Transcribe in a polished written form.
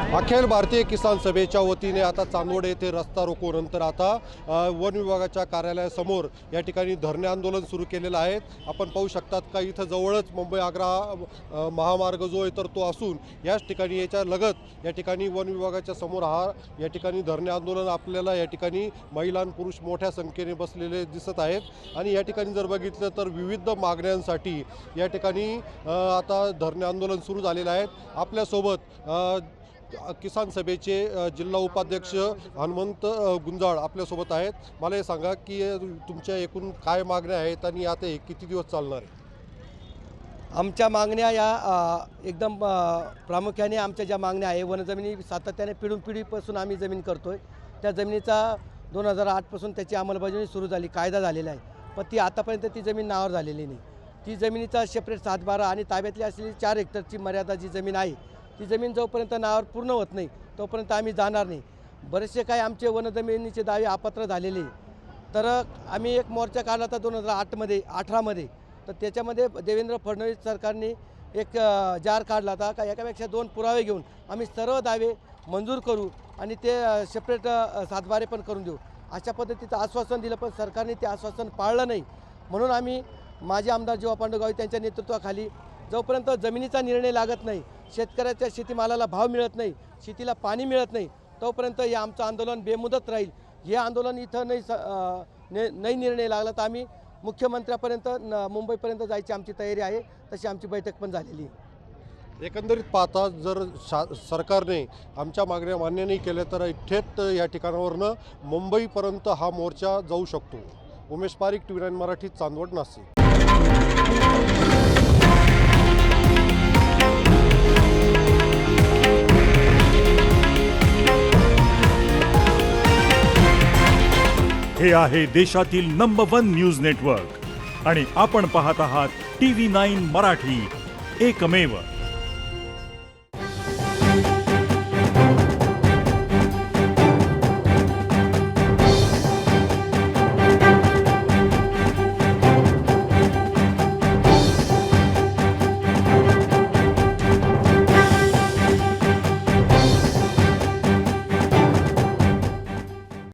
अखिल भारतीय किसान सभेच्या वतीने आता चांदवड येथे रस्ता रोको नंतर आता वन विभागाच्या कार्यालयासमोर या ठिकाणी धरणे आंदोलन सुरू केलेलं आहे। आपण पाहू शकतात का इथं जवळच मुंबई आग्रा महामार्ग जो आहे तर तो असून याच ठिकाणी याच्या लगत या ठिकाणी वन विभागाच्या समोर या ठिकाणी धरणे आंदोलन आपल्याला या ठिकाणी महिला आणि पुरुष मोठ्या संख्येने बसलेले दिसत आहेत। आणि या ठिकाणी जर बघितलं तर विविध मागण्यांसाठी या ठिकाणी आता धरणे आंदोलन सुरू झालेलं आहे। आपल्यासोबत किसान सभेचे जिल्हा उपाध्यक्ष हनुमंत गुंजाळ आपल्यासोबत आहेत। मला हे सांगा की तुमच्या एकूण काय मागण्या आहेत आणि आता हे किती दिवस चालणार आहे? आमच्या मागण्या या एकदम प्रामुख्याने आमच्या ज्या मागण्या आहे, वनजमिनी सातत्याने पिढीपासून आम्ही जमीन करतोय। त्या जमिनीचा 2008 पासून त्याची अंमलबजावणी सुरू झाली, कायदा झालेला आहे, पण ती आतापर्यंत ती जमीन नावावर झालेली नाही। ती जमिनीचा सेपरेट 7/12 आणि ताब्यातली असलेली 4 हेक्टरची मर्यादा जी जमीन आहे ती जमीन जोपर्यंत नावावर पूर्ण होत नाही तोपर्यंत आम्ही जाणार नाही। बरेचसे काही आमचे वनजमिनीचे दावे अपात्र झालेले, तर आम्ही एक मोर्चा काढला होता 2018 तर त्याच्यामध्ये देवेंद्र फडणवीस सरकारने एक जार काढला होता का एकापेक्षा 2 पुरावे घेऊन आम्ही सर्व दावे मंजूर करू आणि ते सेपरेट 7/12 पण करून देऊ अशा पद्धतीचं आश्वासन दिलं, पण सरकारने ते आश्वासन पाळलं नाही। म्हणून आम्ही माजी आमदार जीवा पांडुगावी त्यांच्या नेतृत्वाखाली जोपर्यंत जमिनीचा निर्णय लागत नाही, शेतकऱ्याच्या शेतीमालाला भाव मिळत नाही, शेतीला पाणी मिळत नाही, तोपर्यंत हे आमचं आंदोलन बेमुदत राहील। हे आंदोलन इथं नाही निर्णय लागला तर आम्ही मुख्यमंत्र्यापर्यंत मुंबईपर्यंत जायची आमची तयारी आहे। तशी आमची बैठक पण झालेली आहे। एकंदरीत पाहता जर सरकारने आमच्या मागण्या मान्य नाही केल्या तर थेट या ठिकाणावरनं मुंबईपर्यंत हा मोर्चा जाऊ शकतो। उमेश पारिक, TV9 मराठी, चांदवड, नाशिक। हे आहे देशातील नंबर 1 न्यूज नेटवर्क आणि आपण पाहत आहात TV9 मराठी, एकमेव।